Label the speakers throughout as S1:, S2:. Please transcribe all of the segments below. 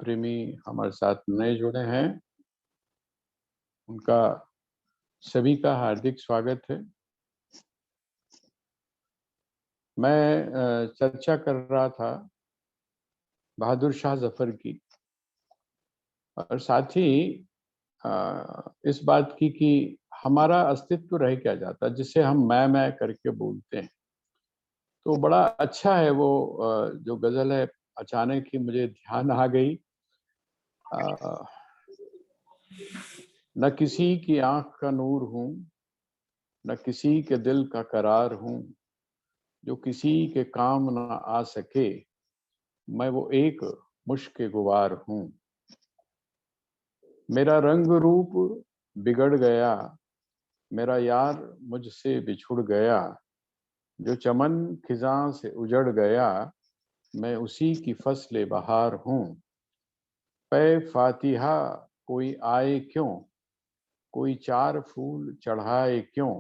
S1: प्रेमी हमारे साथ नए जुड़े हैं, उनका सभी का हार्दिक स्वागत है। मैं चर्चा कर रहा था बहादुर शाह जफर की, और साथ ही इस बात की कि हमारा अस्तित्व रह क्या जाता, जिसे हम मैं करके बोलते हैं। तो बड़ा अच्छा है वो जो गजल है, अचानक ही मुझे ध्यान आ गई। न किसी की आंख का नूर हूँ, न किसी के दिल का करार हूँ, जो किसी के काम न आ सके, मैं वो एक मुश्क गुबार हूँ। मेरा रंग रूप बिगड़ गया, मेरा यार मुझसे बिछुड़ गया, जो चमन खिजां से उजड़ गया, मैं उसी की फसले बहार हूँ। पे फातिहा कोई आए क्यों, कोई चार फूल चढ़ाए क्यों,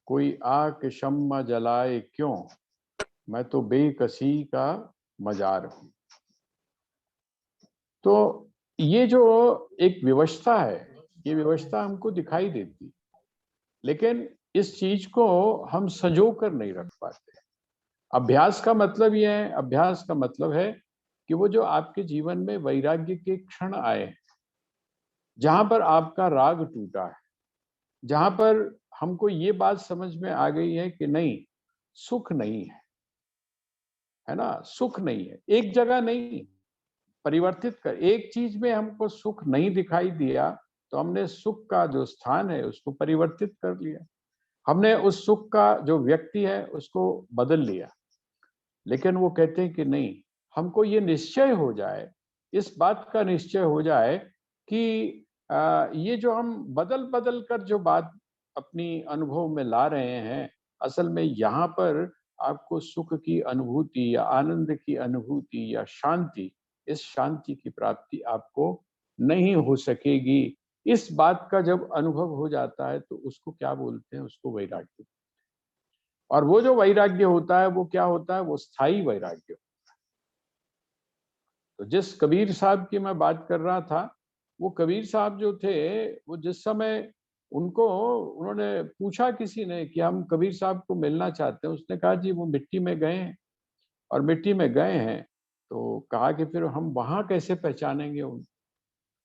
S1: कोई आके शम्मा जलाए क्यों, मैं तो बेकसी का मजार हूँ। तो ये जो एक विवशता है, ये विवशता हमको दिखाई देती, लेकिन इस चीज को हम संजो कर नहीं रख पाते। अभ्यास का मतलब ये है, अभ्यास का मतलब है कि वो जो आपके जीवन में वैराग्य के क्षण आए, जहां पर आपका राग टूटा है, जहां पर हमको ये बात समझ में आ गई है कि नहीं, सुख नहीं है ना, सुख नहीं है, एक जगह नहीं, परिवर्तित कर, एक चीज में हमको सुख नहीं दिखाई दिया तो हमने सुख का जो स्थान है उसको परिवर्तित कर लिया, हमने उस सुख का जो व्यक्ति है उसको बदल लिया। लेकिन वो कहते हैं कि नहीं, हमको ये निश्चय हो जाए, इस बात का निश्चय हो जाए कि ये जो हम बदल बदल कर जो बात अपनी अनुभव में ला रहे हैं, असल में यहाँ पर आपको सुख की अनुभूति या आनंद की अनुभूति या शांति, इस शांति की प्राप्ति आपको नहीं हो सकेगी। इस बात का जब अनुभव हो जाता है तो उसको क्या बोलते हैं, उसको वैराग्य। और वो जो वैराग्य होता है वो क्या होता है, वो स्थायी वैराग्य। तो जिस कबीर साहब की मैं बात कर रहा था, वो कबीर साहब जो थे, वो जिस समय उनको उन्होंने पूछा किसी ने कि हम कबीर साहब को मिलना चाहते हैं, उसने कहा जी वो मिट्टी में गए हैं। और मिट्टी में गए हैं तो कहा कि फिर हम वहां कैसे पहचानेंगे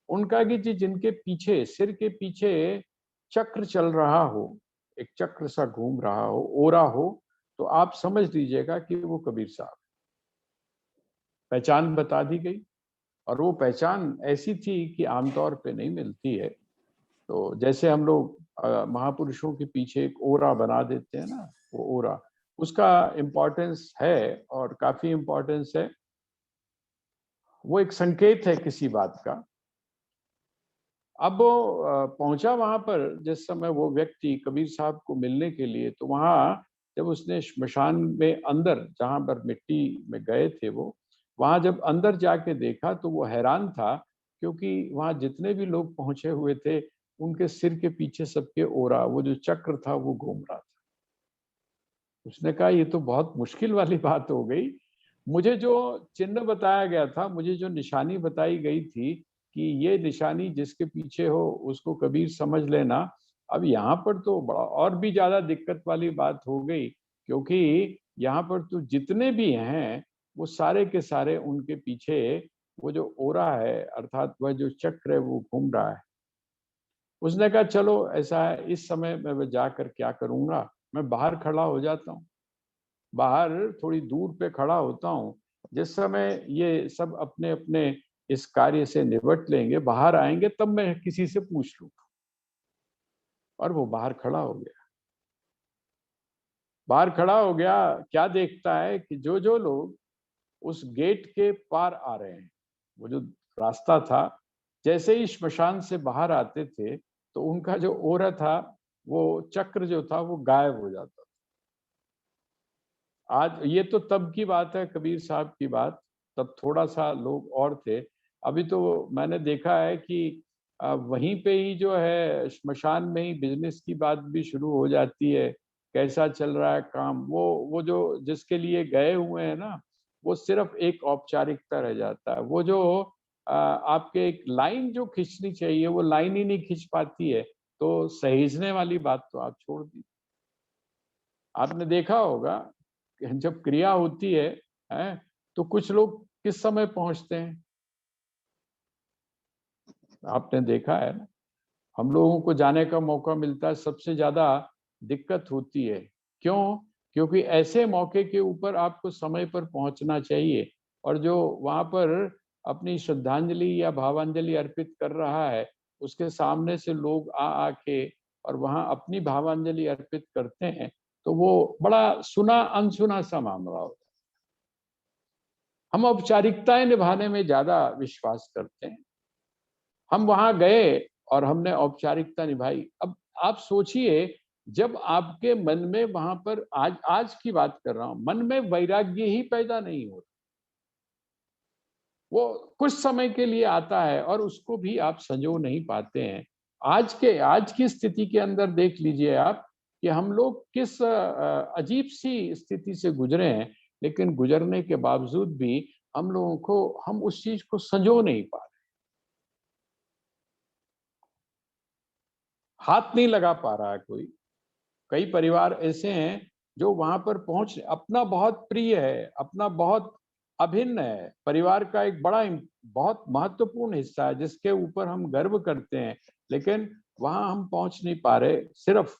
S1: उनका कि जी जिनके पीछे, सिर के पीछे चक्र चल रहा हो, एक चक्र सा घूम रहा हो, ओरा हो, तो आप समझ लीजिएगा कि वो कबीर साहब। पहचान बता दी गई, और वो पहचान ऐसी थी कि आमतौर पे नहीं मिलती है। तो जैसे हम लोग महापुरुषों के पीछे एक ओरा बना देते हैं ना, वो ओरा, उसका इम्पोर्टेंस है और काफी इम्पोर्टेंस है। वो एक संकेत है किसी बात का। अब वो पहुंचा वहां पर, जिस समय वो व्यक्ति कबीर साहब को मिलने के लिए, तो वहां जब उसने श्मशान में अंदर, जहां पर मिट्टी में गए थे वो, वहां जब अंदर जाके देखा तो वो हैरान था, क्योंकि वहां जितने भी लोग पहुंचे हुए थे, उनके सिर के पीछे सबके ओरा, वो जो चक्र था वो घूम रहा था। उसने कहा ये तो बहुत मुश्किल वाली बात हो गई। मुझे जो चिन्ह बताया गया था, मुझे जो निशानी बताई गई थी कि ये निशानी जिसके पीछे हो उसको कबीर समझ लेना, अब यहाँ पर तो बड़ा और भी ज्यादा दिक्कत वाली बात हो गई, क्योंकि यहाँ पर तो जितने भी हैं वो सारे के सारे उनके पीछे वो जो ओरा है, अर्थात वह जो चक्र है, वो घूम रहा है। उसने कहा चलो ऐसा है, इस समय मैं जाकर क्या करूंगा, मैं बाहर खड़ा हो जाता हूँ, बाहर थोड़ी दूर पे खड़ा होता हूँ। जिस समय ये सब अपने अपने इस कार्य से निपट लेंगे, बाहर आएंगे, तब मैं किसी से पूछ लूंगा। और वो बाहर खड़ा हो गया, बाहर खड़ा हो गया। क्या देखता है कि जो जो लोग उस गेट के पार आ रहे हैं, वो जो रास्ता था, जैसे ही श्मशान से बाहर आते थे तो उनका जो ओरा था, वो चक्र जो था वो गायब हो जाता। आज ये तो तब की बात है, कबीर साहब की बात, तब थोड़ा सा लोग और थे। अभी तो मैंने देखा है कि वहीं पे ही जो है श्मशान में ही बिजनेस की बात भी शुरू हो जाती है, कैसा चल रहा है काम, वो जो जिसके लिए गए हुए हैं ना, वो सिर्फ एक औपचारिकता रह जाता है। वो जो आपके एक लाइन जो खींचनी चाहिए वो लाइन ही नहीं खींच पाती है, तो सहेजने वाली बात तो आप छोड़ दीजिए। आपने देखा होगा कि जब क्रिया होती है, हैं, तो कुछ लोग किस समय पहुंचते हैं? आपने देखा है ना, हम लोगों को जाने का मौका मिलता है, सबसे ज्यादा दिक्कत होती है। क्यों? क्योंकि ऐसे मौके के ऊपर आपको समय पर पहुंचना चाहिए, और जो वहां पर अपनी श्रद्धांजलि या भावांजलि अर्पित कर रहा है, उसके सामने से लोग आ आके और वहां अपनी भावांजलि अर्पित करते हैं, तो वो बड़ा सुना अनसुना सा मामला होता है। हम औपचारिकताएं निभाने में ज्यादा विश्वास करते हैं। हम वहां गए और हमने औपचारिकता निभाई। अब आप सोचिए, जब आपके मन में वहां पर, आज आज की बात कर रहा हूं, मन में वैराग्य ही पैदा नहीं हो रहा, वो कुछ समय के लिए आता है और उसको भी आप संजो नहीं पाते हैं। आज की स्थिति के अंदर देख लीजिए आप कि हम लोग किस अजीब सी स्थिति से गुजरे हैं, लेकिन गुजरने के बावजूद भी हम लोगों को, हम उस चीज को संजो नहीं पा रहे, हाथ नहीं लगा पा रहा है कोई। कई परिवार ऐसे हैं जो वहां पर पहुंच, अपना बहुत प्रिय है, अपना बहुत अभिन्न है, परिवार का एक बड़ा बहुत महत्वपूर्ण हिस्सा है जिसके ऊपर हम गर्व करते हैं, लेकिन वहां हम पहुंच नहीं पा रहे सिर्फ।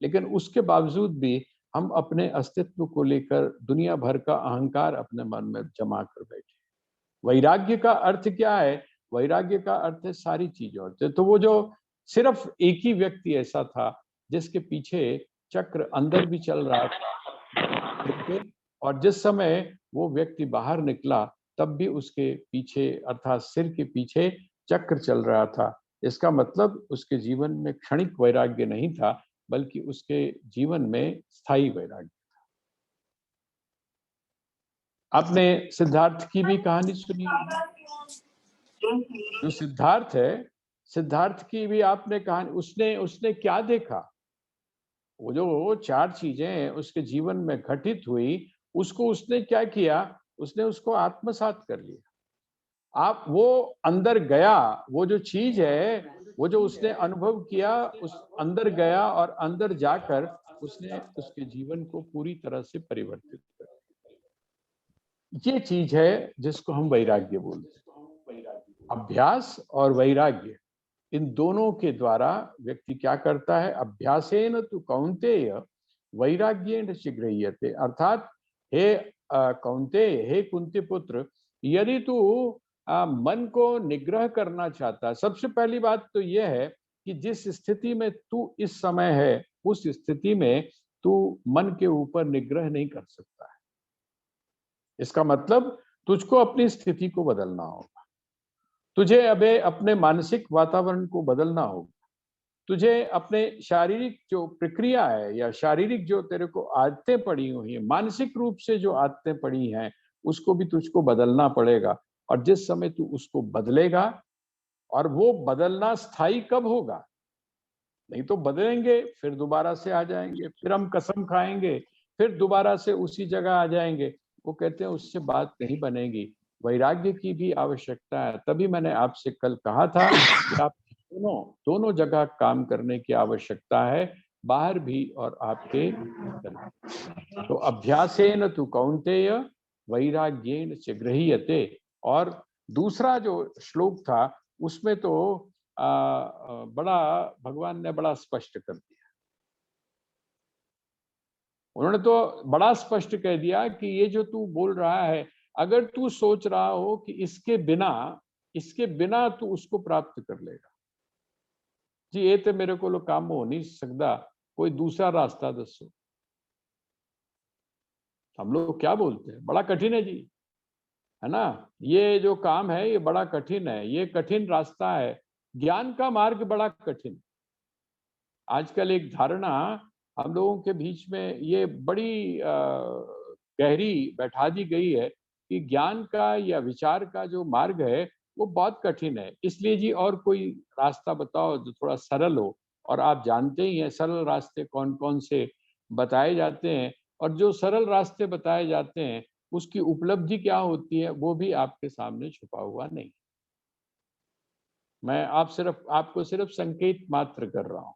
S1: लेकिन उसके बावजूद भी हम अपने अस्तित्व को लेकर दुनिया भर का अहंकार अपने मन में जमा कर बैठे। वैराग्य का अर्थ क्या है? वैराग्य का अर्थ है सारी चीजों से। तो वो जो सिर्फ एक ही व्यक्ति ऐसा था जिसके पीछे चक्र अंदर भी चल रहा था सिर पे, और जिस समय वो व्यक्ति बाहर निकला तब भी उसके पीछे, अर्थात सिर के पीछे चक्र चल रहा था। इसका मतलब उसके जीवन में क्षणिक वैराग्य नहीं था, बल्कि उसके जीवन में स्थायी वैराग्य। आपने सिद्धार्थ की भी कहानी सुनी होगी। जो सिद्धार्थ है, सिद्धार्थ की भी आपने कहानी, उसने उसने क्या देखा? वो जो चार चीजें उसके जीवन में घटित हुई, उसको उसने क्या किया? उसने उसको आत्मसात कर लिया। आप वो अंदर गया, वो जो चीज है, वो जो उसने अनुभव किया, उस अंदर गया और अंदर जाकर उसने उसके जीवन को पूरी तरह से परिवर्तित कर दिया। ये चीज है जिसको हम वैराग्य बोलते हैं। अभ्यास और वैराग्य, इन दोनों के द्वारा व्यक्ति क्या करता है? अभ्यासेन तु कौन्तेय वैराग्येण शीघ्रियते। अर्थात हे कौन्तेय, हे कुंती पुत्र, यदि तू मन को निग्रह करना चाहता है, सबसे पहली बात तो यह है कि जिस स्थिति में तू इस समय है, उस स्थिति में तू मन के ऊपर निग्रह नहीं कर सकता है। इसका मतलब तुझको अपनी स्थिति को बदलना होगा, तुझे अबे अपने मानसिक वातावरण को बदलना होगा, तुझे अपने शारीरिक जो प्रक्रिया है या शारीरिक जो तेरे को आदतें पड़ी हुई हैं, मानसिक रूप से जो आदतें पड़ी हैं, उसको भी तुझको बदलना पड़ेगा। और जिस समय तू उसको बदलेगा, और वो बदलना स्थायी कब होगा? नहीं तो बदलेंगे फिर दोबारा से आ जाएंगे, फिर हम कसम खाएंगे, फिर दोबारा से उसी जगह आ जाएंगे। वो कहते हैं उससे बात नहीं बनेगी, वैराग्य की भी आवश्यकता है। तभी मैंने आपसे कल कहा था कि आप दोनों दोनों जगह काम करने की आवश्यकता है, बाहर भी और आपके भीतर भी। तो अभ्यासेन तु कौन्तेय वैराग्येन च गृह्यते। और दूसरा जो श्लोक था उसमें तो बड़ा, भगवान ने बड़ा स्पष्ट कर दिया। उन्होंने तो बड़ा स्पष्ट कह दिया कि ये जो तू बोल रहा है, अगर तू सोच रहा हो कि इसके बिना तू उसको प्राप्त कर लेगा, जी ये तो मेरे को काम हो नहीं सकता, कोई दूसरा रास्ता दसो। हम लोग क्या बोलते हैं, बड़ा कठिन है जी, है ना, ये जो काम है ये बड़ा कठिन है, ये कठिन रास्ता है, ज्ञान का मार्ग बड़ा कठिन। आजकल एक धारणा हम लोगों के बीच में ये बड़ी गहरी बैठा दी गई है कि ज्ञान का या विचार का जो मार्ग है वो बहुत कठिन है, इसलिए जी और कोई रास्ता बताओ जो थोड़ा सरल हो। और आप जानते ही हैं सरल रास्ते कौन कौन से बताए जाते हैं, और जो सरल रास्ते बताए जाते हैं उसकी उपलब्धि क्या होती है वो भी आपके सामने छुपा हुआ नहीं। मैं आपको सिर्फ संकेत मात्र कर रहा हूं।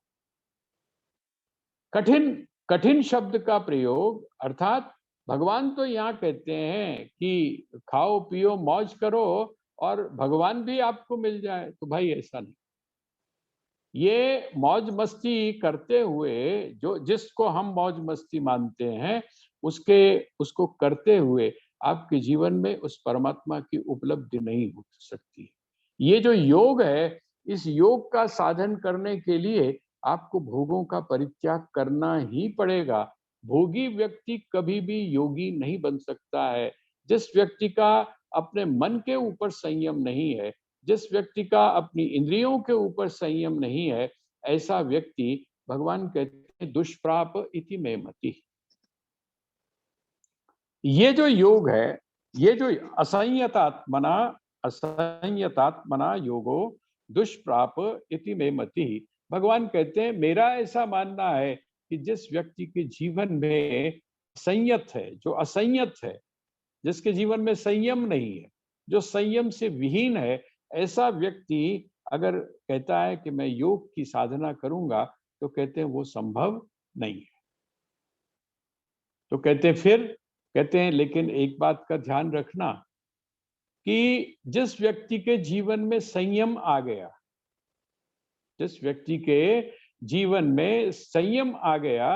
S1: कठिन कठिन शब्द का प्रयोग अर्थात भगवान तो यहाँ कहते हैं कि खाओ पियो मौज करो और भगवान भी आपको मिल जाए, तो भाई ऐसा नहीं। ये मौज मस्ती करते हुए, जो जिसको हम मौज मस्ती मानते हैं, उसको करते हुए आपके जीवन में उस परमात्मा की उपलब्धि नहीं हो सकती। ये जो योग है, इस योग का साधन करने के लिए आपको भोगों का परित्याग करना ही पड़ेगा। भोगी व्यक्ति कभी भी योगी नहीं बन सकता है। जिस व्यक्ति का अपने मन के ऊपर संयम नहीं है, जिस व्यक्ति का अपनी इंद्रियों के ऊपर संयम नहीं है, ऐसा व्यक्ति, भगवान कहते हैं, दुष्प्राप इति मे मति। ये जो योग है, ये जो असंयतात्मना योगो दुष्प्राप इति मे मति, भगवान कहते हैं मेरा ऐसा मानना है कि जिस व्यक्ति के जीवन में संयत है, जो असंयत है, जिसके जीवन में संयम नहीं है, जो संयम से विहीन है, ऐसा व्यक्ति अगर कहता है कि मैं योग की साधना करूंगा, तो कहते हैं वो संभव नहीं है। तो कहते हैं लेकिन एक बात का ध्यान रखना कि जिस व्यक्ति के जीवन में संयम आ गया, जिस व्यक्ति के जीवन में संयम आ गया,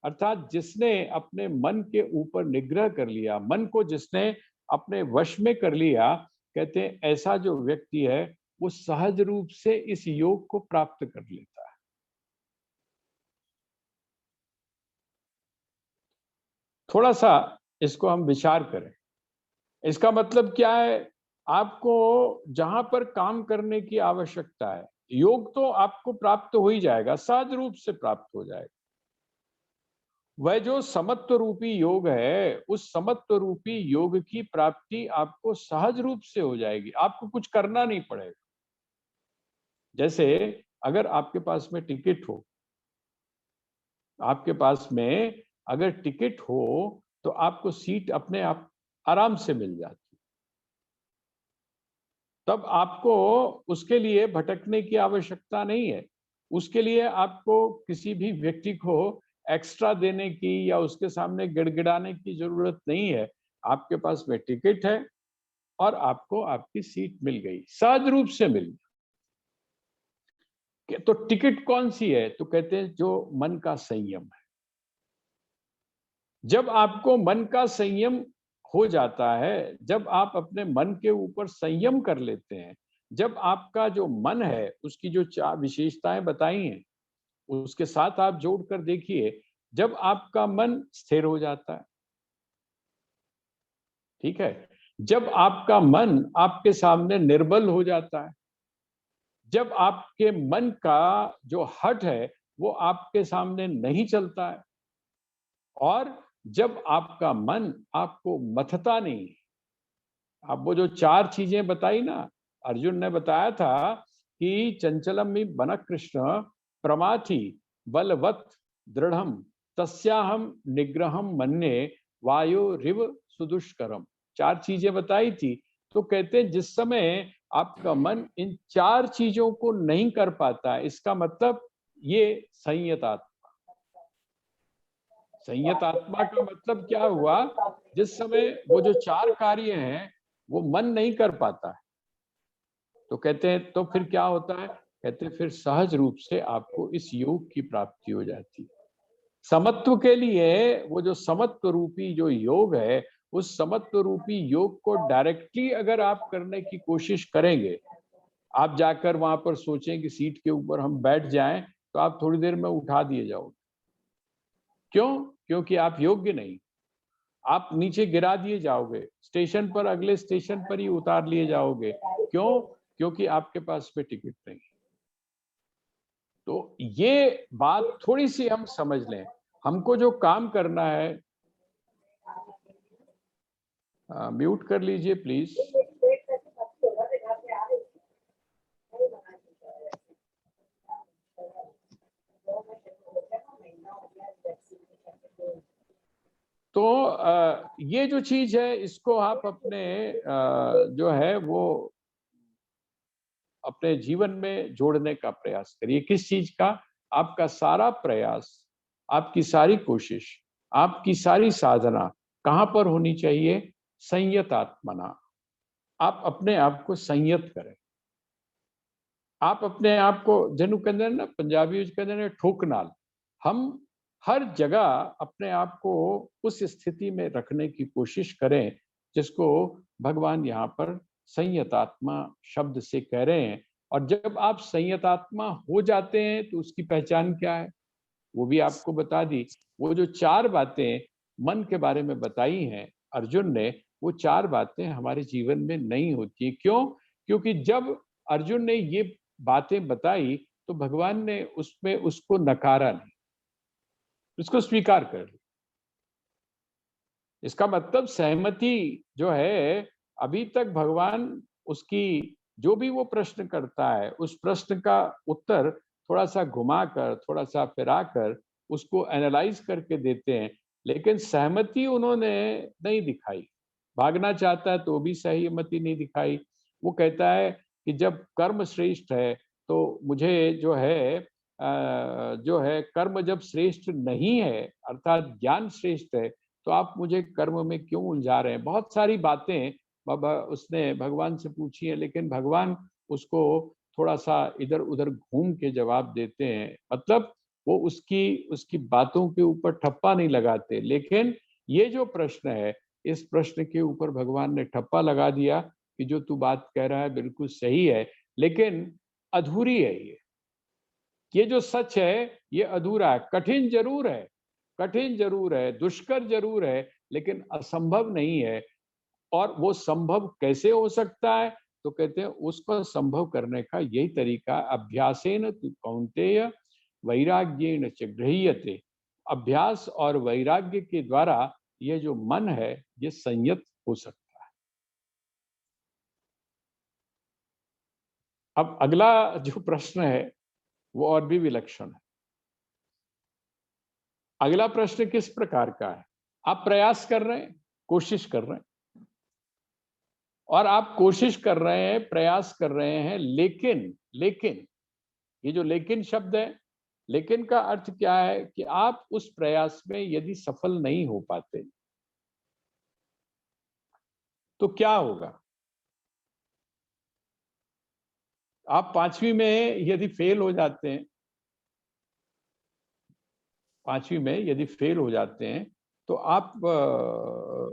S1: अर्थात जिसने अपने मन के ऊपर निग्रह कर लिया, मन को जिसने अपने वश में कर लिया, कहते हैं ऐसा जो व्यक्ति है वो सहज रूप से इस योग को प्राप्त कर लेता है। थोड़ा सा इसको हम विचार करें। इसका मतलब क्या है? आपको जहां पर काम करने की आवश्यकता है, योग तो आपको प्राप्त हो ही जाएगा, सहज रूप से प्राप्त हो जाएगा। वह जो समत्व रूपी योग है, उस समत्व रूपी योग की प्राप्ति आपको सहज रूप से हो जाएगी, आपको कुछ करना नहीं पड़ेगा। जैसे अगर आपके पास में टिकट हो, आपके पास में अगर टिकट हो तो आपको सीट अपने आप आराम से मिल जाती, तब आपको उसके लिए भटकने की आवश्यकता नहीं है। उसके लिए आपको किसी भी व्यक्ति को एक्स्ट्रा देने की या उसके सामने गिड़गिड़ाने की जरूरत नहीं है। आपके पास में टिकट है और आपको आपकी सीट मिल गई, सहज रूप से मिल गई। तो टिकट कौन सी है? तो कहते हैं जो मन का संयम है। जब आपको मन का संयम हो जाता है, जब आप अपने मन के ऊपर संयम कर लेते हैं, जब आपका जो मन है उसकी जो 4 विशेषताएं बताई हैं, उसके साथ आप जोड़कर देखिए, जब आपका मन स्थिर हो जाता है, ठीक है? जब आपका मन आपके सामने निर्बल हो जाता है, जब आपके मन का जो हठ है वो आपके सामने नहीं चलता है, और जब आपका मन आपको मथता नहीं। अब वो जो 4 चीजें बताई ना, अर्जुन ने बताया था कि चंचलम वन कृष्ण प्रमाथि बलवत् दृढ़म तस्याहम निग्रहम मन्ये वायो रिव सुदुष्करम। 4 चीजें बताई थी। तो कहते हैं जिस समय आपका मन इन 4 चीजों को नहीं कर पाता है, इसका मतलब ये संयत आत्मा। संयत आत्मा का मतलब क्या हुआ? जिस समय वो जो 4 कार्य हैं वो मन नहीं कर पाता है, तो कहते हैं तो फिर क्या होता है? कहते हैं फिर सहज रूप से आपको इस योग की प्राप्ति हो जाती है। समत्व के लिए वो जो समत्व रूपी जो योग है, उस समत्व रूपी योग को डायरेक्टली अगर आप करने की कोशिश करेंगे, आप जाकर वहां पर सोचें कि सीट के ऊपर हम बैठ जाएं, तो आप थोड़ी देर में उठा दिए जाओगे। क्यों? क्योंकि आप योग्य नहीं, आप नीचे गिरा दिए जाओगे, स्टेशन पर, अगले स्टेशन पर ही उतार लिए जाओगे। क्यों? क्योंकि आपके पास में टिकट नहीं। तो ये बात थोड़ी सी हम समझ लें। हमको जो काम करना है, म्यूट कर लीजिए प्लीज। तो ये जो चीज है इसको आप अपने जो है वो अपने जीवन में जोड़ने का प्रयास करिए। किस चीज का? आपका सारा प्रयास, आपकी सारी कोशिश, आपकी सारी साधना कहाँ पर होनी चाहिए? संयत आत्मना। आप अपने आप को संयत करें। आप अपने आप को जनु कहते हैं ना, पंजाबी कहते हैं ठोक नाल। हम हर जगह अपने आप को उस स्थिति में रखने की कोशिश करें जिसको भगवान यहाँ पर संयतात्मा शब्द से कह रहे हैं। और जब आप संयतात्मा हो जाते हैं तो उसकी पहचान क्या है वो भी आपको बता दी। वो जो 4 बातें मन के बारे में बताई हैं अर्जुन ने, वो 4 बातें हमारे जीवन में नहीं होती। क्यों? क्योंकि जब अर्जुन ने ये बातें बताई तो भगवान ने उसमें उसको नकारा नहीं, उसको स्वीकार कर लिया। इसका मतलब सहमति जो है, अभी तक भगवान उसकी जो भी वो प्रश्न करता है उस प्रश्न का उत्तर थोड़ा सा घुमाकर, थोड़ा सा फिराकर उसको एनालाइज करके देते हैं, लेकिन सहमति उन्होंने नहीं दिखाई। भागना चाहता है तो भी सहमति नहीं दिखाई। वो कहता है कि जब कर्म श्रेष्ठ है तो मुझे जो है कर्म जब श्रेष्ठ नहीं है, अर्थात ज्ञान श्रेष्ठ है, तो आप मुझे कर्म में क्यों उलझा रहे हैं? बहुत सारी बातें उसने भगवान से पूछी है, लेकिन भगवान उसको थोड़ा सा इधर उधर घूम के जवाब देते हैं। मतलब वो उसकी उसकी बातों के ऊपर ठप्पा नहीं लगाते। लेकिन ये जो प्रश्न है, इस प्रश्न के ऊपर भगवान ने ठप्पा लगा दिया कि जो तू बात कह रहा है बिल्कुल सही है, लेकिन अधूरी है ये जो सच है ये अधूरा है। कठिन जरूर है, दुष्कर जरूर है, लेकिन असंभव नहीं है। और वो संभव कैसे हो सकता है? तो कहते हैं उसको संभव करने का यही तरीका, अभ्यासेन तु कौन्तेय वैराग्येन च गृह्यते। अभ्यास और वैराग्य के द्वारा ये जो मन है ये संयत हो सकता है। अब अगला जो प्रश्न है वो और भी विलक्षण है। अगला प्रश्न किस प्रकार का है? आप प्रयास कर रहे हैं, कोशिश कर रहे हैं, और आप कोशिश कर रहे हैं, प्रयास कर रहे हैं, लेकिन ये जो लेकिन शब्द है, लेकिन का अर्थ क्या है कि आप उस प्रयास में यदि सफल नहीं हो पाते तो क्या होगा? आप 5वीं में यदि फेल हो जाते हैं, 5वीं में यदि फेल हो जाते हैं तो आप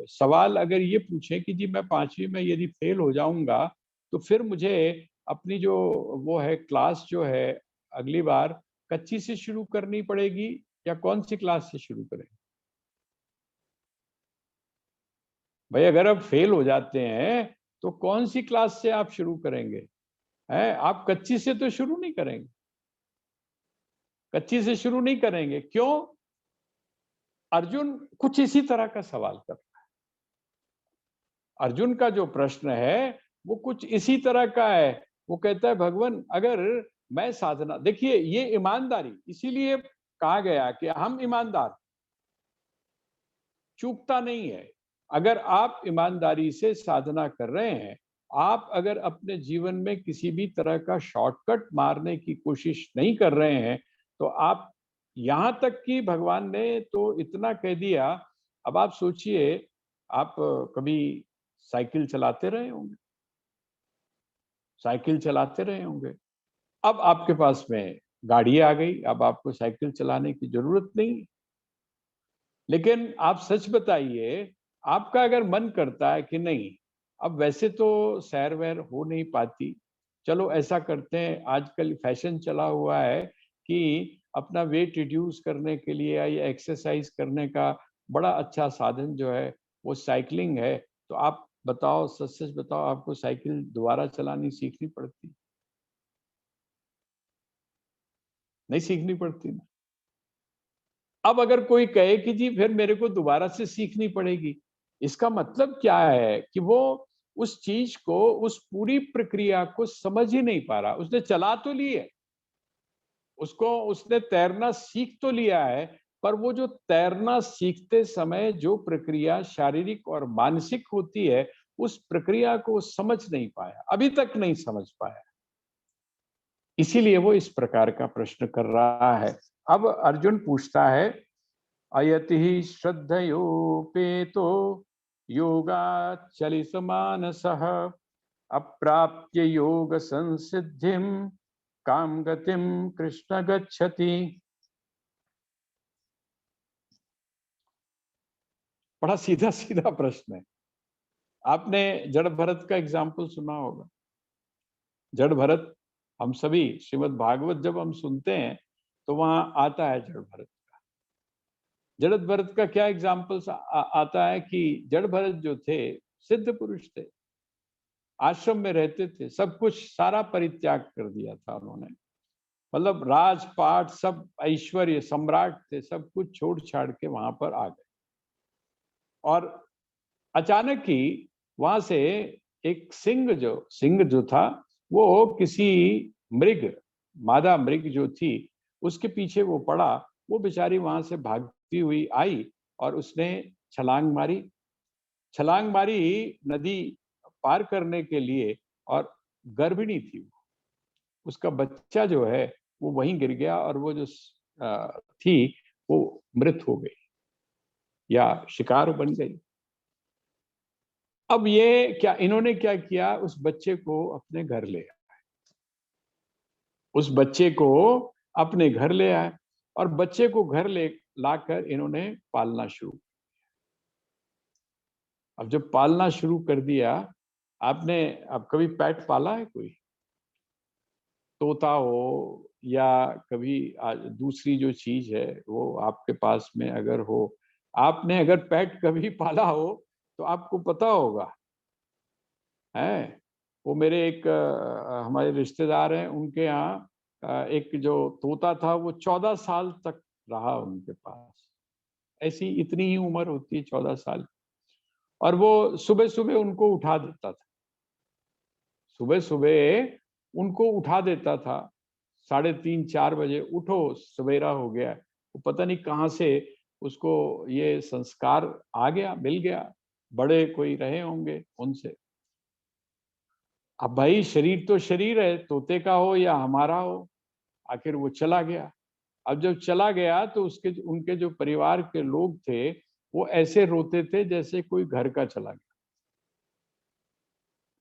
S1: सवाल अगर ये पूछें कि जी मैं 5वीं में यदि फेल हो जाऊंगा तो फिर मुझे अपनी जो वो है क्लास जो है अगली बार कच्ची से शुरू करनी पड़ेगी या कौन सी क्लास से शुरू करें? भाई अगर आप फेल हो जाते हैं तो कौन सी क्लास से आप शुरू करेंगे? हैं, आप कच्ची से तो शुरू नहीं करेंगे। कच्ची से शुरू नहीं करेंगे। क्यों? अर्जुन कुछ इसी तरह का सवाल कर, अर्जुन का जो प्रश्न है वो कुछ इसी तरह का है। वो कहता है भगवान अगर मैं साधना, देखिए ये ईमानदारी, इसीलिए कहा गया कि हम ईमानदार, चूकता नहीं है। अगर आप ईमानदारी से साधना कर रहे हैं, आप अगर अपने जीवन में किसी भी तरह का शॉर्टकट मारने की कोशिश नहीं कर रहे हैं, तो आप, यहां तक कि भगवान ने तो इतना कह दिया। अब आप सोचिए, आप कभी साइकिल चलाते रहे होंगे, साइकिल चलाते रहे होंगे। अब आपके पास में गाड़ी आ गई, अब आपको साइकिल चलाने की जरूरत नहीं। लेकिन आप सच बताइए, आपका अगर मन करता है कि नहीं, अब वैसे तो सैर वैर हो नहीं पाती, चलो ऐसा करते हैं, आजकल फैशन चला हुआ है कि अपना वेट रिड्यूस करने के लिए या एक्सरसाइज करने का बड़ा अच्छा साधन जो है वो साइकिलिंग है। तो आप बताओ, सच सच बताओ, आपको साइकिल दोबारा चलानी सीखनी पड़ती? नहीं सीखनी पड़ती ना। अब अगर कोई कहे कि जी फिर मेरे को दोबारा से सीखनी पड़ेगी, इसका मतलब क्या है कि वो उस चीज को, उस पूरी प्रक्रिया को समझ ही नहीं पा रहा। उसने चला तो ली है, उसको उसने तैरना सीख तो लिया है, पर वो जो तैरना सीखते समय जो प्रक्रिया शारीरिक और मानसिक होती है, उस प्रक्रिया को समझ नहीं पाया, अभी तक नहीं समझ पाया। इसीलिए वो इस प्रकार का प्रश्न कर रहा है। अब अर्जुन पूछता है, अयति श्रद्धयोपेतो योगाचलितमानसः अप्राप्य योग संसिद्धिं काम गतिम कृष्ण गच्छति। बड़ा सीधा सीधा प्रश्न है। आपने जड़ भरत का एग्जाम्पल सुना होगा। जड़ भरत, हम सभी श्रीमद् भागवत जब हम सुनते हैं तो वहां आता है जड़ भरत। जड़ भरत का क्या एग्जाम्पल आता है कि जड़ भरत जो थे सिद्ध पुरुष थे, आश्रम में रहते थे, सब कुछ सारा परित्याग कर दिया था उन्होंने। मतलब राजपाट सब ऐश्वर्य सम्राट थे, सब कुछ छोड़ छाड़ के वहां पर आ गए। और अचानक ही वहां से एक सिंह जो था वो किसी मृग, मादा मृग जो थी उसके पीछे वो पड़ा। वो बेचारी वहां से भागती हुई आई और उसने छलांग मारी। छलांग मारी नदी पार करने के लिए, और गर्भिणी थी वो। उसका बच्चा जो है वो वहीं गिर गया और वो जो थी वो मृत हो गई या शिकार बन गई। अब ये क्या, इन्होंने क्या किया, उस बच्चे को अपने घर ले आए। उस बच्चे को अपने घर ले आए और बच्चे को घर ले लाकर इन्होंने पालना शुरू। अब जब पालना शुरू कर दिया, आपने अब कभी पेट पाला है कोई? तोता हो या कभी दूसरी जो चीज है वो आपके पास में अगर हो, आपने अगर पेट कभी पाला हो तो आपको पता होगा है। वो मेरे एक हमारे रिश्तेदार हैं, उनके यहाँ एक जो तोता था वो 14 साल तक रहा उनके पास। ऐसी इतनी ही उम्र होती है, 14 साल। और वो सुबह सुबह उनको उठा देता था, सुबह सुबह उनको उठा देता था। 3:30-4 बजे उठो, सवेरा हो गया। वो पता नहीं कहाँ से उसको ये संस्कार आ गया, मिल गया, बड़े कोई रहे होंगे उनसे। अब भाई शरीर तो शरीर है, तोते का हो या हमारा हो, आखिर वो चला गया। अब जब चला गया तो उसके उनके जो परिवार के लोग थे वो ऐसे रोते थे जैसे कोई घर का चला गया।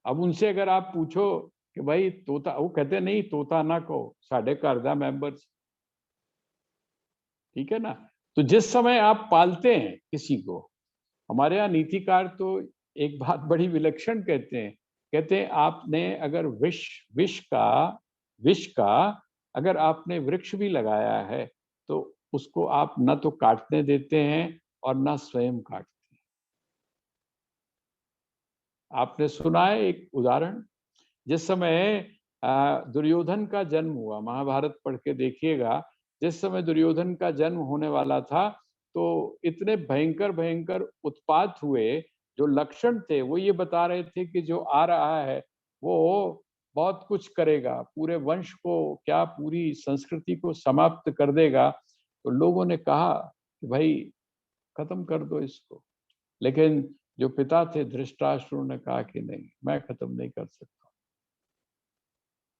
S1: अब उनसे अगर आप पूछो कि भाई तोता, वो कहते नहीं तोता ना कहो, साढ़े घर दा मेंबर। ठीक है ना। तो जिस समय आप पालते हैं किसी को, हमारे यहाँ नीतिकार तो एक बात बड़ी विलक्षण कहते हैं। कहते हैं आपने अगर विष का अगर आपने वृक्ष भी लगाया है तो उसको आप न तो काटने देते हैं और न स्वयं काटते हैं। आपने सुना है एक उदाहरण, जिस समय दुर्योधन का जन्म हुआ, महाभारत पढ़ के देखिएगा, जिस समय दुर्योधन का जन्म होने वाला था तो इतने भयंकर भयंकर उत्पात हुए। जो लक्षण थे वो ये बता रहे थे कि जो आ रहा है वो बहुत कुछ करेगा, पूरे वंश को, क्या पूरी संस्कृति को समाप्त कर देगा। तो लोगों ने कहा कि भाई खत्म कर दो इसको। लेकिन जो पिता थे धृतराष्ट्र ने कहा कि नहीं, मैं खत्म नहीं कर सकता।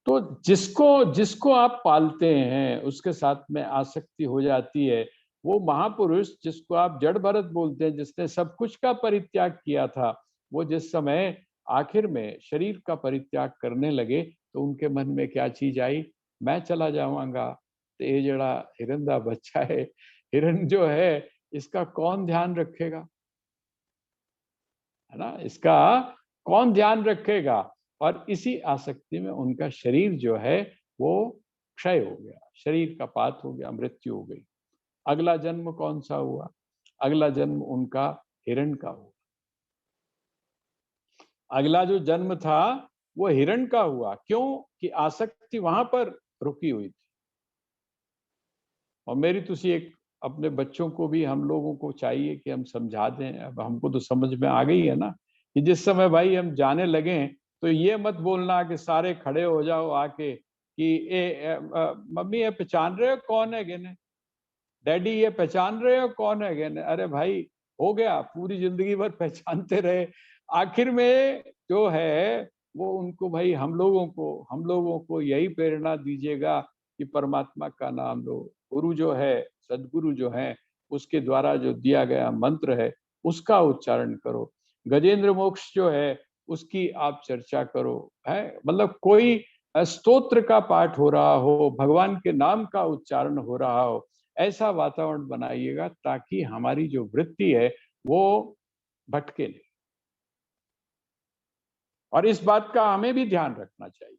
S1: तो जिसको जिसको आप पालते हैं उसके साथ में आसक्ति हो जाती है। वो महापुरुष जिसको आप जड़ भरत बोलते हैं, जिसने सब कुछ का परित्याग किया था, वो जिस समय आखिर में शरीर का परित्याग करने लगे तो उनके मन में क्या चीज आई, मैं चला जाऊंगा तो ये जड़ा हिरन दा बच्चा है, हिरन जो है इसका कौन ध्यान रखेगा, है ना, इसका कौन ध्यान रखेगा। और इसी आसक्ति में उनका शरीर जो है वो क्षय हो गया, शरीर का पात हो गया, मृत्यु हो गई। अगला जन्म कौन सा हुआ? अगला जन्म उनका हिरण का हुआ। अगला जो जन्म था वो हिरण का हुआ। क्यों? कि आसक्ति वहां पर रुकी हुई थी। और मेरी तुसी एक अपने बच्चों को भी हम लोगों को चाहिए कि हम समझा दें। अब हमको तो समझ में आ गई है ना कि जिस समय भाई हम जाने लगे तो ये मत बोलना कि सारे खड़े हो जाओ आके कि मम्मी ये पहचान रहे हो कौन है गेने, डैडी ये पहचान रहे हो कौन है गेने। अरे भाई हो गया, पूरी जिंदगी भर पहचानते रहे, आखिर में जो है वो उनको भाई हम लोगों को यही प्रेरणा दीजिएगा कि परमात्मा का नाम लो। गुरु जो है, सदगुरु जो है, उसके द्वारा जो दिया गया मंत्र है उसका उच्चारण करो। गजेंद्र मोक्ष जो है उसकी आप चर्चा करो, है मतलब कोई स्तोत्र का पाठ हो रहा हो, भगवान के नाम का उच्चारण हो रहा हो, ऐसा वातावरण बनाइएगा ताकि हमारी जो वृत्ति है वो भटके नहीं। और इस बात का हमें भी ध्यान रखना चाहिए।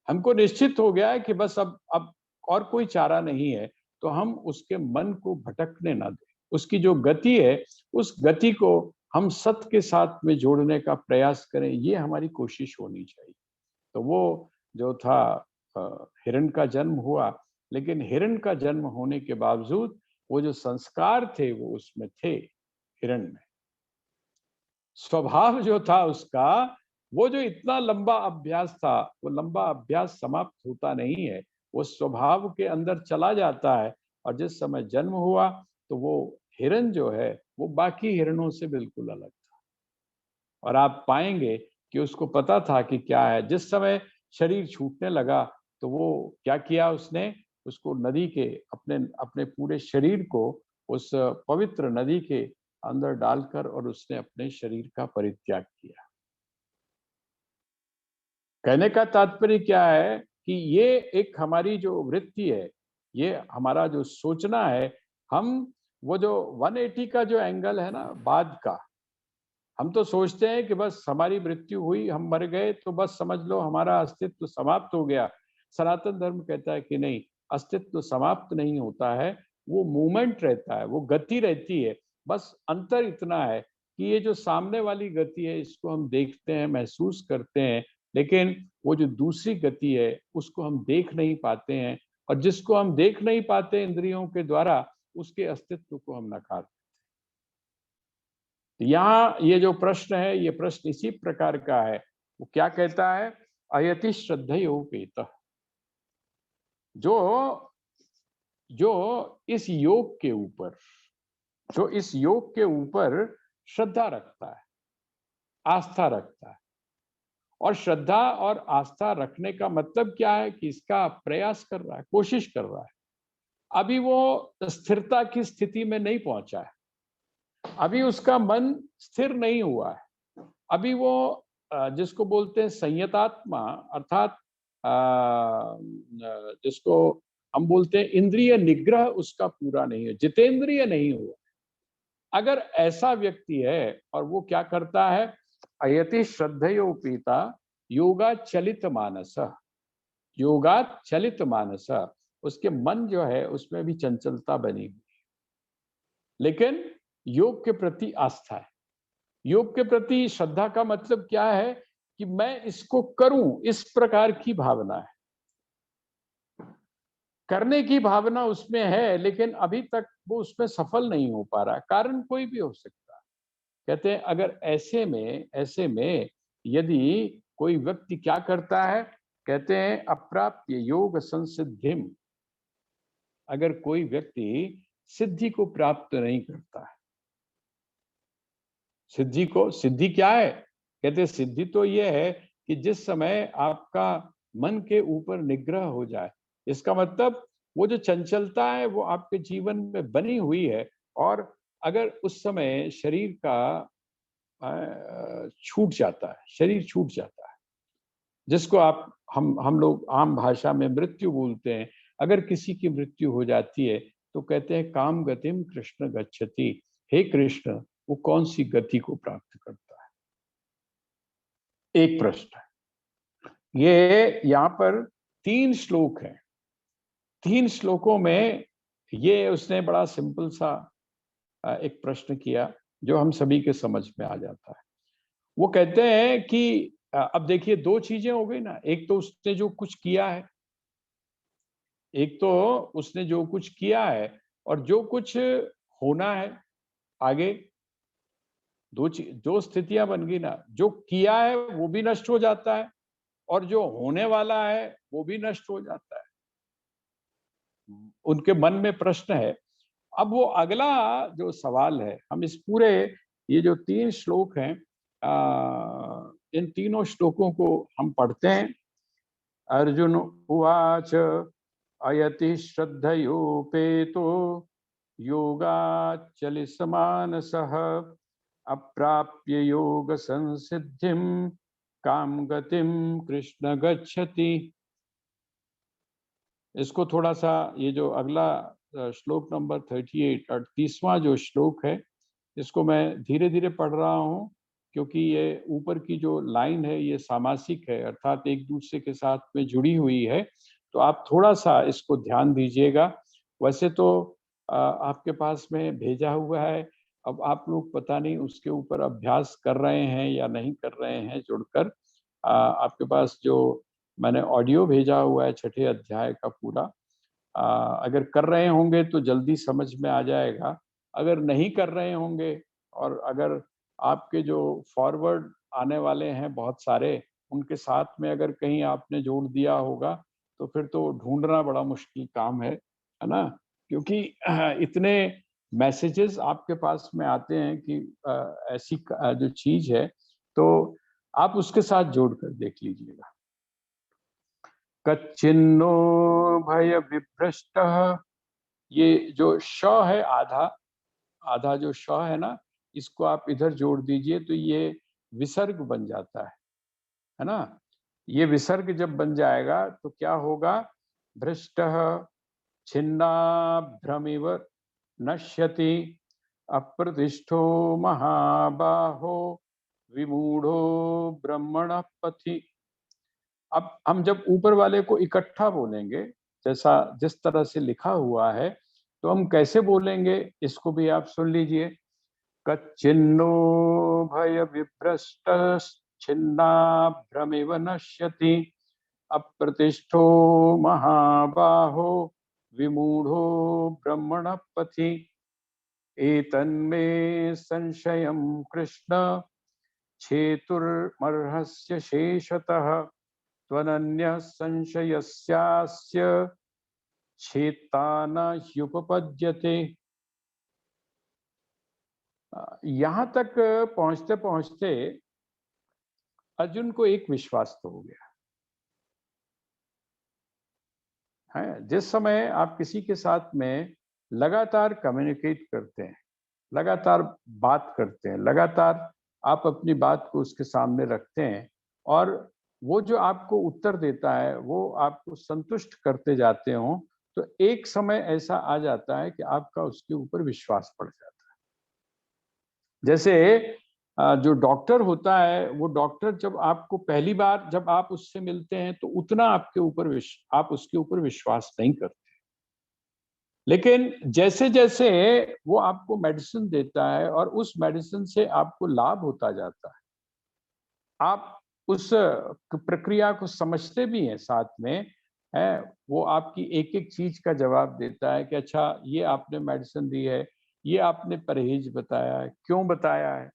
S1: हमको निश्चित हो गया है कि बस अब और कोई चारा नहीं है, तो हम उसके मन को भटकने ना दें। उसकी जो गति है, उस गति को हम सत्य के साथ में जोड़ने का प्रयास करें, ये हमारी कोशिश होनी चाहिए। तो वो जो था हिरण का जन्म हुआ, लेकिन हिरण का जन्म होने के बावजूद वो जो संस्कार थे वो उसमें थे, हिरण में। स्वभाव जो था उसका, वो जो इतना लंबा अभ्यास था, वो लंबा अभ्यास समाप्त होता नहीं है, वो स्वभाव के अंदर चला जाता है। और जिस समय जन्म हुआ तो वो हिरण जो है वो बाकी हिरणों से बिल्कुल अलग था। और आप पाएंगे कि उसको पता था कि क्या है। जिस समय शरीर छूटने लगा तो वो क्या किया उसने, उसको नदी के अपने अपने पूरे शरीर को उस पवित्र नदी के अंदर डालकर और उसने अपने शरीर का परित्याग किया। कहने का तात्पर्य क्या है कि ये एक हमारी जो वृत्ति है, ये हमारा जो सोचना है, हम वो जो 180 का जो एंगल है ना बाद का, हम तो सोचते हैं कि बस हमारी मृत्यु हुई, हम मर गए तो बस समझ लो हमारा अस्तित्व समाप्त हो गया। सनातन धर्म कहता है कि नहीं, अस्तित्व समाप्त नहीं होता है, वो मूवमेंट रहता है, वो गति रहती है। बस अंतर इतना है कि ये जो सामने वाली गति है इसको हम देखते हैं, महसूस करते हैं, लेकिन वो जो दूसरी गति है उसको हम देख नहीं पाते हैं। और जिसको हम देख नहीं पाते इंद्रियों के द्वारा, उसके अस्तित्व को हम नकारते हैं। यहाँ ये जो प्रश्न है, ये प्रश्न इसी प्रकार का है। वो क्या कहता है, अयति श्रद्धयोपेतः। जो जो इस योग के ऊपर, जो इस योग के ऊपर श्रद्धा रखता है, आस्था रखता है। और श्रद्धा और आस्था रखने का मतलब क्या है कि इसका प्रयास कर रहा है, कोशिश कर रहा है। अभी वो स्थिरता की स्थिति में नहीं पहुंचा है, अभी उसका मन स्थिर नहीं हुआ है। अभी वो जिसको बोलते हैं संयतात्मा, अर्थात जिसको हम बोलते हैं इंद्रिय निग्रह उसका पूरा नहीं है, जितेंद्रिय नहीं हुआ। अगर ऐसा व्यक्ति है और वो क्या करता है, अयति श्रद्धयोपीता योगा चलित मानस, योगा चलित मानस, उसके मन जो है उसमें भी चंचलता बनी हुई, लेकिन योग के प्रति आस्था है। योग के प्रति श्रद्धा का मतलब क्या है कि मैं इसको करूं, इस प्रकार की भावना है। करने की भावना उसमें है, लेकिन अभी तक वो उसमें सफल नहीं हो पा रहा। कारण कोई भी हो सकता है। कहते हैं अगर ऐसे में यदि कोई व्यक्ति क्या करता है, कहते हैं अप्राप्य योग संसिद्धिम, अगर कोई व्यक्ति सिद्धि को प्राप्त नहीं करता है, सिद्धि क्या है, कहते हैं सिद्धि तो ये है कि जिस समय आपका मन के ऊपर निग्रह हो जाए। इसका मतलब वो जो चंचलता है वो आपके जीवन में बनी हुई है, और अगर उस समय शरीर का छूट जाता है, शरीर छूट जाता है, जिसको आप हम लोग आम भाषा में मृत्यु बोलते हैं। अगर किसी की मृत्यु हो जाती है तो कहते हैं काम गतिम कृष्ण गच्छति, हे कृष्ण वो कौन सी गति को प्राप्त करता है। एक प्रश्न है ये, यहाँ पर 3 श्लोक हैं। 3 श्लोकों में ये उसने बड़ा सिंपल सा एक प्रश्न किया जो हम सभी के समझ में आ जाता है। वो कहते हैं कि अब देखिए 2 चीजें हो गई ना, एक तो उसने जो कुछ किया है, एक तो उसने जो कुछ किया है और जो कुछ होना है आगे। दो स्थितियां बन गई ना, जो किया है वो भी नष्ट हो जाता है और जो होने वाला है वो भी नष्ट हो जाता है। उनके मन में प्रश्न है। अब वो अगला जो सवाल है, हम इस पूरे ये जो 3 श्लोक हैं, इन तीनों श्लोकों को हम पढ़ते हैं। अर्जुन उवाच अयति श्रद्धयोपेतो योगाचलिसमानसः अप्राप्य योग संसिद्धिं काम गतिम कृष्ण गच्छति। इसको थोड़ा सा, ये जो अगला श्लोक नंबर 38 38वां जो श्लोक है, इसको मैं धीरे धीरे पढ़ रहा हूँ क्योंकि ये ऊपर की जो लाइन है ये सामासिक है, अर्थात एक दूसरे के साथ में जुड़ी हुई है, तो आप थोड़ा सा इसको ध्यान दीजिएगा। वैसे तो आपके पास में भेजा हुआ है, अब आप लोग पता नहीं उसके ऊपर अभ्यास कर रहे हैं या नहीं कर रहे हैं जुड़कर। आपके पास जो मैंने ऑडियो भेजा हुआ है 6ठे अध्याय का पूरा, अगर कर रहे होंगे तो जल्दी समझ में आ जाएगा। अगर नहीं कर रहे होंगे और अगर आपके जो फॉरवर्ड आने वाले हैं बहुत सारे, उनके साथ में अगर कहीं आपने जोड़ दिया होगा तो फिर तो ढूंढना बड़ा मुश्किल काम है ना? क्योंकि इतने मैसेजेस आपके पास में आते हैं कि ऐसी जो चीज है, तो आप उसके साथ जोड़कर देख लीजिएगा। कच्चिन्नो भय विभ्रष्ट, ये जो श है आधा आधा जो श है ना, इसको आप इधर जोड़ दीजिए तो ये विसर्ग बन जाता है ना? ये विसर्ग जब बन जाएगा तो क्या होगा? भ्रष्ट छिन्नाभ्रमिव नश्यति अप्रतिष्ठो महाबाहो विमूढ़ो ब्रह्मणः पथि। अब हम जब ऊपर वाले को इकट्ठा बोलेंगे, जैसा जिस तरह से लिखा हुआ है, तो हम कैसे बोलेंगे इसको भी आप सुन लीजिए। कच्चिन्नो भय विभ्रष्ट छिन्नाभ्रमिव नश्यति अप्रतिष्ठो महाबाहो विमूढ़ो ब्रह्मणः पथि। एतन्मे संशयं कृष्ण छेतुर्मर्हस्य शेषतः त्वनन्यः संशयस्यास्य छेत्ता न ह्युपपद्यते। यहां तक पहुंचते पहुंचते अर्जुन को एक विश्वास तो हो गया है। जिस समय आप किसी के साथ में लगातार कम्युनिकेट करते हैं, लगातार बात करते हैं, लगातार आप अपनी बात को उसके सामने रखते हैं और वो जो आपको उत्तर देता है वो आपको संतुष्ट करते जाते हो, तो एक समय ऐसा आ जाता है कि आपका उसके ऊपर विश्वास पड़ जाता है। जैसे जो डॉक्टर होता है, वो डॉक्टर जब आपको पहली बार जब आप उससे मिलते हैं तो उतना आप उसके ऊपर विश्वास नहीं करते, लेकिन जैसे जैसे वो आपको मेडिसिन देता है और उस मेडिसिन से आपको लाभ होता जाता है, आप उस प्रक्रिया को समझते भी हैं साथ में, है वो आपकी एक एक चीज का जवाब देता है कि अच्छा ये आपने मेडिसिन दी है, ये आपने परहेज बताया है, क्यों बताया है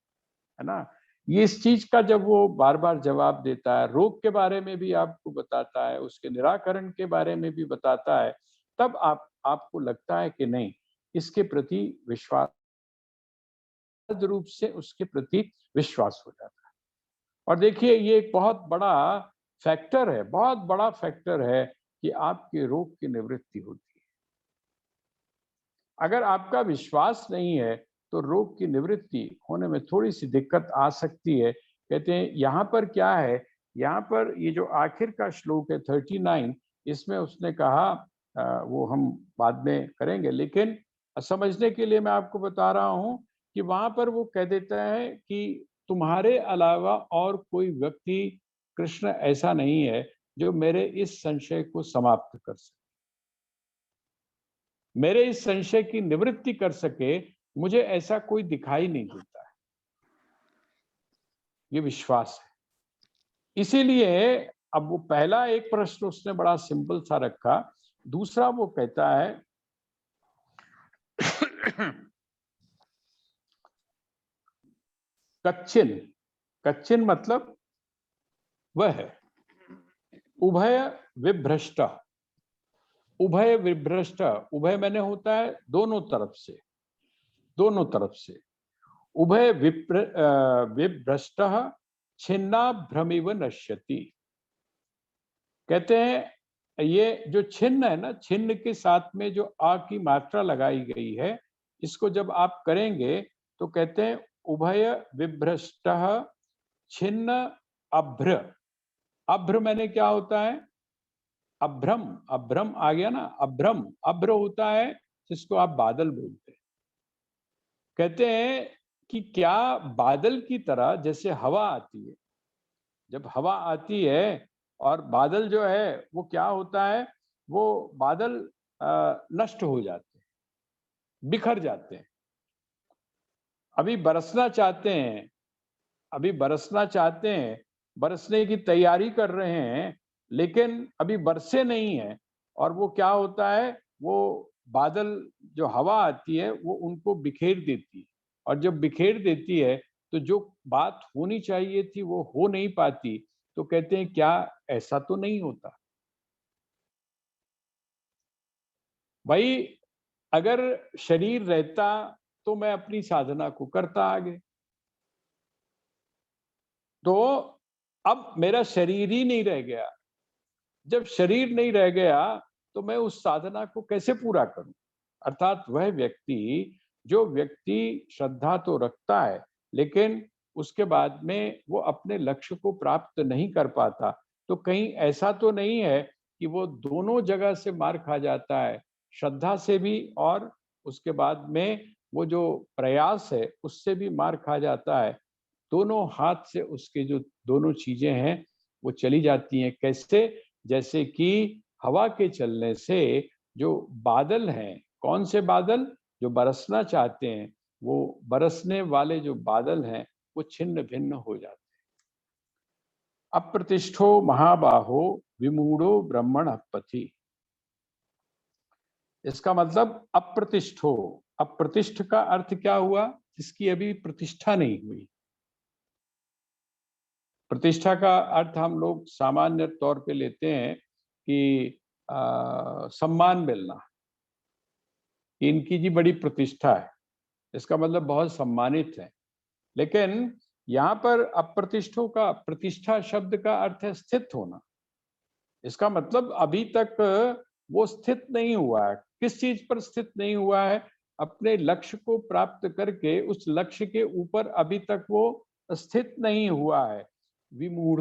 S1: ना? ये इस चीज का जब वो बार बार जवाब देता है, रोग के बारे में भी आपको बताता है, उसके निराकरण के बारे में भी बताता है, तब आपको लगता है कि नहीं, इसके प्रति विश्वास रूप से उसके प्रति विश्वास हो जाता है। और देखिए ये एक बहुत बड़ा फैक्टर है, बहुत बड़ा फैक्टर है कि आपके रोग की निवृत्ति होती है। अगर आपका विश्वास नहीं है तो रोग की निवृत्ति होने में थोड़ी सी दिक्कत आ सकती है। कहते हैं यहाँ पर क्या है, यहाँ पर ये जो आखिर का श्लोक है 39, इसमें उसने कहा, वो हम बाद में करेंगे, लेकिन समझने के लिए मैं आपको बता रहा हूँ कि वहां पर वो कह देता है कि तुम्हारे अलावा और कोई व्यक्ति कृष्ण ऐसा नहीं है जो मेरे इस संशय को समाप्त कर सके, मेरे इस संशय की निवृत्ति कर सके, मुझे ऐसा कोई दिखाई नहीं देता है। ये विश्वास है। इसीलिए अब वो पहला एक प्रश्न उसने बड़ा सिंपल सा रखा, दूसरा वो कहता है कच्चिन, कच्चिन मतलब वह है उभय विभ्रष्ट। उभय विभ्रष्ट, उभय मैंने होता है दोनों तरफ से, दोनों तरफ से। उभय विभ्रष्ट छिन्ना भ्रमिव नश्यति। कहते हैं ये जो छिन्न है ना, छिन्न के साथ में जो आ की मात्रा लगाई गई है, इसको जब आप करेंगे तो कहते हैं उभय विभ्रष्टः छिन्न अभ्र। अभ्र मैंने क्या होता है? अभ्रम। अभ्रम आ गया ना, अभ्रम। अभ्र होता है जिसको आप बादल बोलते हैं। कहते हैं कि क्या बादल की तरह जैसे हवा आती है, जब हवा आती है और बादल जो है वो क्या होता है, वो बादल नष्ट हो जाते हैं, बिखर जाते हैं। अभी बरसना चाहते हैं, अभी बरसना चाहते हैं, बरसने की तैयारी कर रहे हैं, लेकिन अभी बरसे नहीं है। और वो क्या होता है, वो बादल, जो हवा आती है वो उनको बिखेर देती है। और जब बिखेर देती है तो जो बात होनी चाहिए थी वो हो नहीं पाती। तो कहते हैं क्या ऐसा तो नहीं होता भाई? अगर शरीर रहता तो मैं अपनी साधना को करता आगे। तो अब मेरा शरीर ही नहीं रह गया। जब शरीर नहीं रह गया तो मैं उस साधना को कैसे पूरा करूं? अर्थात वह व्यक्ति, जो व्यक्ति श्रद्धा तो रखता है लेकिन उसके बाद में वो अपने लक्ष्य को प्राप्त नहीं कर पाता, तो कहीं ऐसा तो नहीं है कि वो दोनों जगह से मार खा जाता है, श्रद्धा से भी और उसके बाद में वो जो प्रयास है उससे भी मार खा जाता है। दोनों हाथ से उसके जो दोनों चीजें हैं वो चली जाती हैं। कैसे? जैसे कि हवा के चलने से जो बादल हैं, कौन से बादल? जो बरसना चाहते हैं, वो बरसने वाले जो बादल हैं वो छिन्न भिन्न हो जाते हैं। अप्रतिष्ठो महाबाहो विमूढ़ो ब्रह्मण पथि। इसका मतलब अप्रतिष्ठो, अप्रतिष्ठ का अर्थ क्या हुआ? जिसकी अभी प्रतिष्ठा नहीं हुई। प्रतिष्ठा का अर्थ हम लोग सामान्य तौर पे लेते हैं कि सम्मान मिलना, इनकी जी बड़ी प्रतिष्ठा है, इसका मतलब बहुत सम्मानित है। लेकिन यहाँ पर अप्रतिष्ठों का, प्रतिष्ठा शब्द का अर्थ है स्थित होना। इसका मतलब अभी तक वो स्थित नहीं हुआ है। किस चीज पर स्थित नहीं हुआ है? अपने लक्ष्य को प्राप्त करके उस लक्ष्य के ऊपर अभी तक वो स्थित नहीं हुआ है। विमूढ़